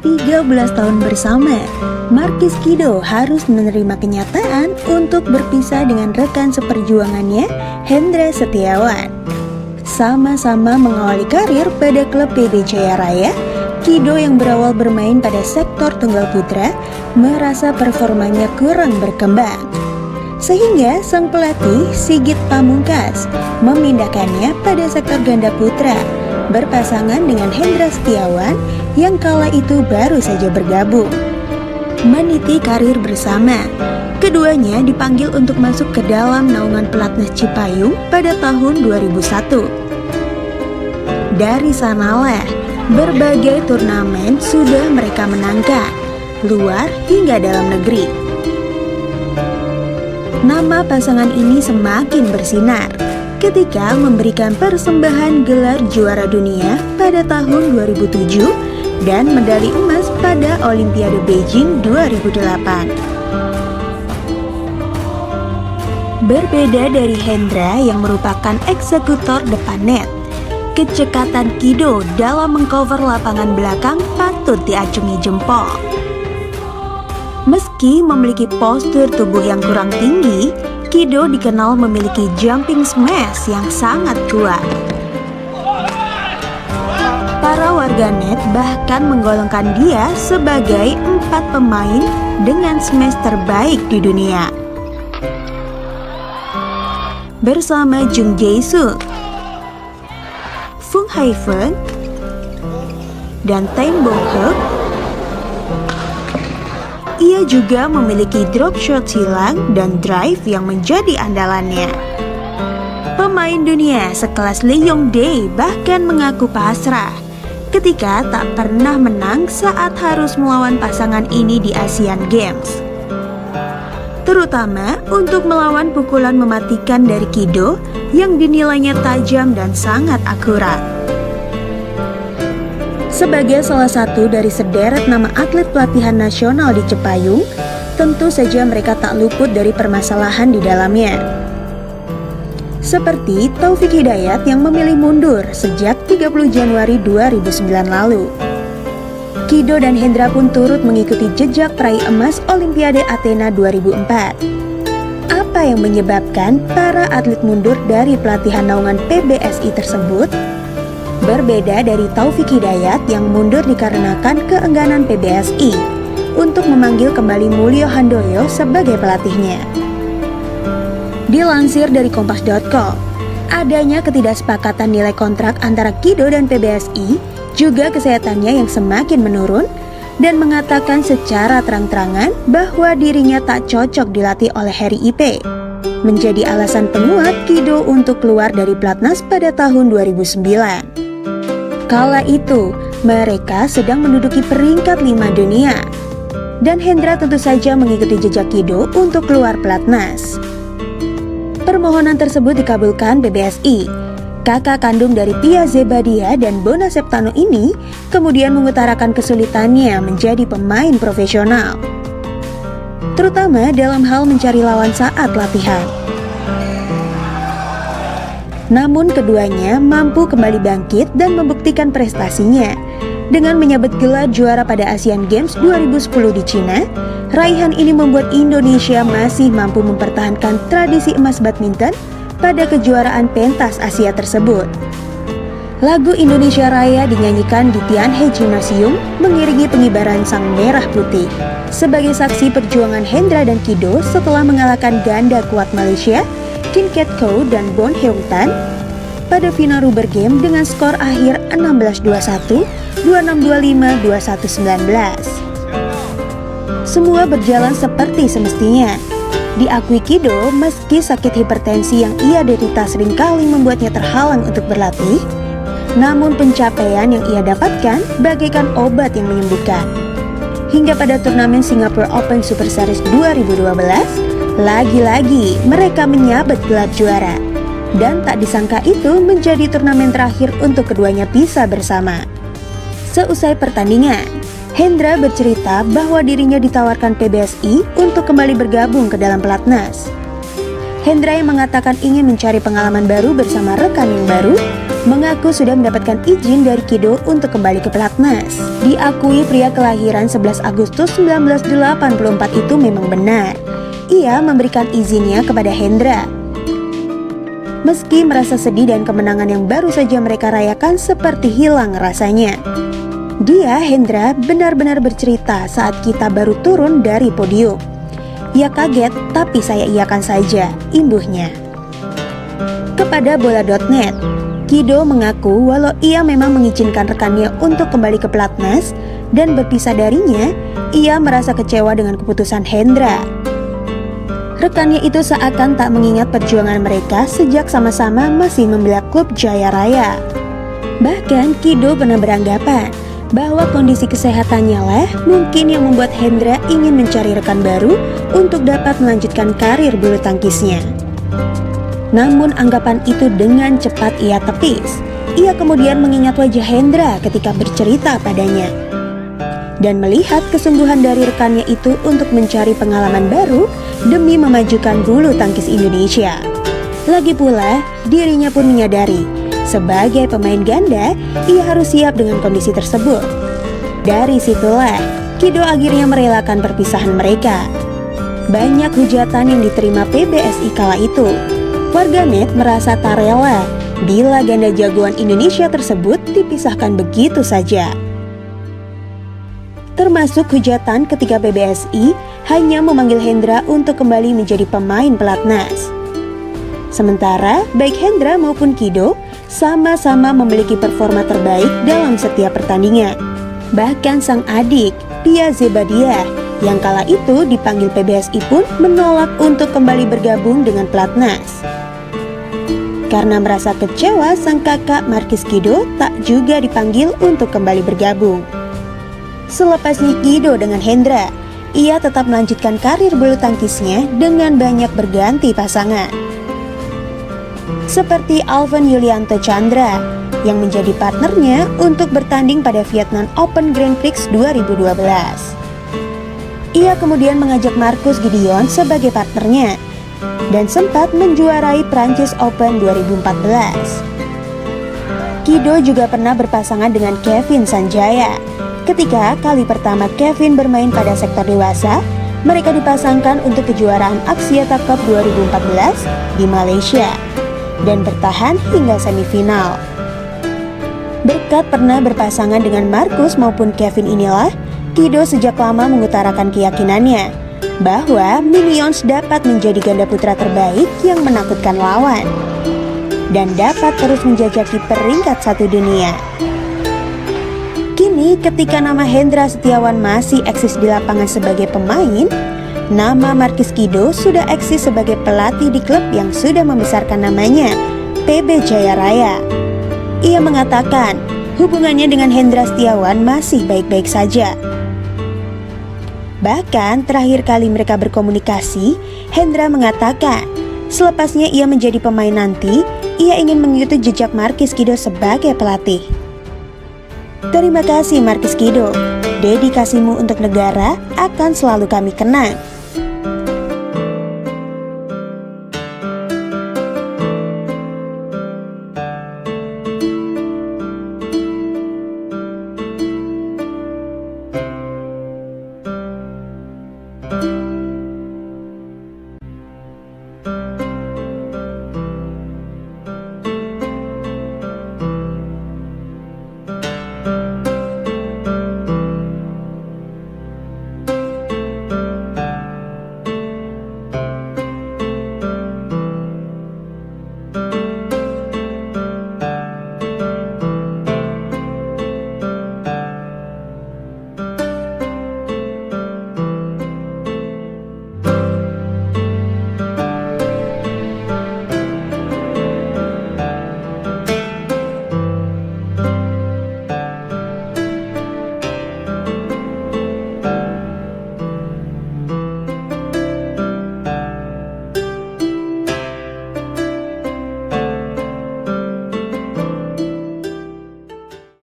13 tahun bersama, Markis Kido harus menerima kenyataan untuk berpisah dengan rekan seperjuangannya, Hendra Setiawan. Sama-sama mengawali karir pada klub PB Jaya Raya, Kido yang berawal bermain pada sektor tunggal putra merasa performanya kurang berkembang. Sehingga sang pelatih Sigit Pamungkas memindahkannya pada sektor ganda putra, berpasangan dengan Hendra Setiawan yang kala itu baru saja bergabung. Meniti karir bersama, keduanya dipanggil untuk masuk ke dalam naungan pelatnas Cipayung pada tahun 2001. Dari sanalah, berbagai turnamen sudah mereka menangkan, luar hingga dalam negeri. Nama pasangan ini semakin bersinar ketika memberikan persembahan gelar juara dunia pada tahun 2007 dan medali emas pada Olimpiade Beijing 2008. Berbeda dari Hendra yang merupakan eksekutor depan net, kecekatan Kido dalam mengcover lapangan belakang patut diacungi jempol. Meski memiliki postur tubuh yang kurang tinggi, Kido dikenal memiliki jumping smash yang sangat kuat. Para warganet bahkan menggolongkan dia sebagai 4 pemain dengan smash terbaik di dunia. Bersama Jung Jae-suk, Fung Haifeng, dan Tae Bong-heuk, ia juga memiliki drop shot silang dan drive yang menjadi andalannya. Pemain dunia sekelas Lee Yong-dae bahkan mengaku pasrah ketika tak pernah menang saat harus melawan pasangan ini di Asian Games, terutama untuk melawan pukulan mematikan dari Kido yang dinilainya tajam dan sangat akurat. Sebagai salah satu dari sederet nama atlet pelatihan nasional di Cipayung, tentu saja mereka tak luput dari permasalahan di dalamnya. Seperti Taufik Hidayat yang memilih mundur sejak 30 Januari 2009 lalu. Kido dan Hendra pun turut mengikuti jejak peraih emas Olimpiade Athena 2004. Apa yang menyebabkan para atlet mundur dari pelatihan naungan PBSI tersebut? Berbeda dari Taufik Hidayat yang mundur dikarenakan keengganan PBSI untuk memanggil kembali Mulyo Handoyo sebagai pelatihnya. Dilansir dari Kompas.com, adanya ketidaksepakatan nilai kontrak antara Kido dan PBSI, juga kesehatannya yang semakin menurun, dan mengatakan secara terang-terangan bahwa dirinya tak cocok dilatih oleh Harry Ipe, menjadi alasan penguat Kido untuk keluar dari pelatnas pada tahun 2009. Kala itu, mereka sedang menduduki peringkat 5 dunia, dan Hendra tentu saja mengikuti jejak Kido untuk keluar pelatnas. Permohonan tersebut dikabulkan PBSI. Kakak kandung dari Pia Zebadia dan Bona Septano ini kemudian mengutarakan kesulitannya menjadi pemain profesional, terutama dalam hal mencari lawan saat latihan. Namun keduanya mampu kembali bangkit dan membuktikan prestasinya. Dengan menyabet gelar juara pada Asian Games 2010 di Cina, raihan ini membuat Indonesia masih mampu mempertahankan tradisi emas badminton pada kejuaraan pentas Asia tersebut. Lagu Indonesia Raya dinyanyikan di Tianhe Gymnasium mengiringi pengibaran sang merah putih sebagai saksi perjuangan Hendra dan Kido setelah mengalahkan ganda kuat Malaysia Kim Kiat Koh dan Bon Heung Tan pada final rubber game dengan skor akhir 16-21, 26-25, 21-19. Semua berjalan seperti semestinya. Diakui Kido, meski sakit hipertensi yang ia derita seringkali membuatnya terhalang untuk berlatih, namun pencapaian yang ia dapatkan bagaikan obat yang menyembuhkan. Hingga pada turnamen Singapore Open Super Series 2012, lagi-lagi mereka menyabet gelar juara, dan tak disangka itu menjadi turnamen terakhir untuk keduanya bisa bersama. Seusai pertandingan, Hendra bercerita bahwa dirinya ditawarkan PBSI untuk kembali bergabung ke dalam pelatnas. Hendra yang mengatakan ingin mencari pengalaman baru bersama rekan yang baru, mengaku sudah mendapatkan izin dari Kido untuk kembali ke pelatnas. Diakui pria kelahiran 11 Agustus 1984 itu memang benar. Ia memberikan izinnya kepada Hendra. Meski merasa sedih dan kemenangan yang baru saja mereka rayakan seperti hilang rasanya. Dia, Hendra, benar-benar bercerita saat kita baru turun dari podium. Ia kaget, tapi saya iakan saja, imbuhnya. Kepada bola.net, Kido mengaku walau ia memang mengizinkan rekannya untuk kembali ke pelatnas dan berpisah darinya, ia merasa kecewa dengan keputusan Hendra. Rekannya itu seakan tak mengingat perjuangan mereka sejak sama-sama masih membela klub Jaya Raya. Bahkan Kido pernah beranggapan bahwa kondisi kesehatannya lah mungkin yang membuat Hendra ingin mencari rekan baru untuk dapat melanjutkan karir bulu tangkisnya. Namun anggapan itu dengan cepat ia tepis. Ia kemudian mengingat wajah Hendra ketika bercerita padanya. Dan melihat kesungguhan dari rekannya itu untuk mencari pengalaman baru demi memajukan bulu tangkis Indonesia. Lagi pula, dirinya pun menyadari sebagai pemain ganda, ia harus siap dengan kondisi tersebut. Dari situlah, Kido akhirnya merelakan perpisahan mereka. Banyak hujatan yang diterima PBSI kala itu. Warganet merasa tak rela bila ganda jagoan Indonesia tersebut dipisahkan begitu saja. Termasuk hujatan ketika PBSI hanya memanggil Hendra untuk kembali menjadi pemain pelatnas. Sementara, baik Hendra maupun Kido sama-sama memiliki performa terbaik dalam setiap pertandingan. Bahkan sang adik, Pia Zebadiah, yang kala itu dipanggil PBSI pun menolak untuk kembali bergabung dengan pelatnas. Karena merasa kecewa, sang kakak Markis Kido tak juga dipanggil untuk kembali bergabung. Selepasnya Kido dengan Hendra, ia tetap melanjutkan karir bulu tangkisnya dengan banyak berganti pasangan. Seperti Alvan Yulianto Chandra yang menjadi partnernya untuk bertanding pada Vietnam Open Grand Prix 2012. Ia kemudian mengajak Marcus Gideon sebagai partnernya dan sempat menjuarai Prancis Open 2014. Kido juga pernah berpasangan dengan Kevin Sanjaya. Ketika kali pertama Kevin bermain pada sektor dewasa, mereka dipasangkan untuk kejuaraan Axiata Cup 2014 di Malaysia dan bertahan hingga semifinal. Berkat pernah berpasangan dengan Marcus maupun Kevin inilah, Kido sejak lama mengutarakan keyakinannya bahwa Minions dapat menjadi ganda putra terbaik yang menakutkan lawan dan dapat terus menjajaki peringkat 1 dunia. Kini ketika nama Hendra Setiawan masih eksis di lapangan sebagai pemain, nama Markis Kido sudah eksis sebagai pelatih di klub yang sudah membesarkan namanya, PB Jaya Raya. Ia mengatakan hubungannya dengan Hendra Setiawan masih baik-baik saja. Bahkan terakhir kali mereka berkomunikasi, Hendra mengatakan selepasnya ia menjadi pemain nanti, ia ingin mengikuti jejak Markis Kido sebagai pelatih. Terima kasih Markis Kido, dedikasimu untuk negara akan selalu kami kenang.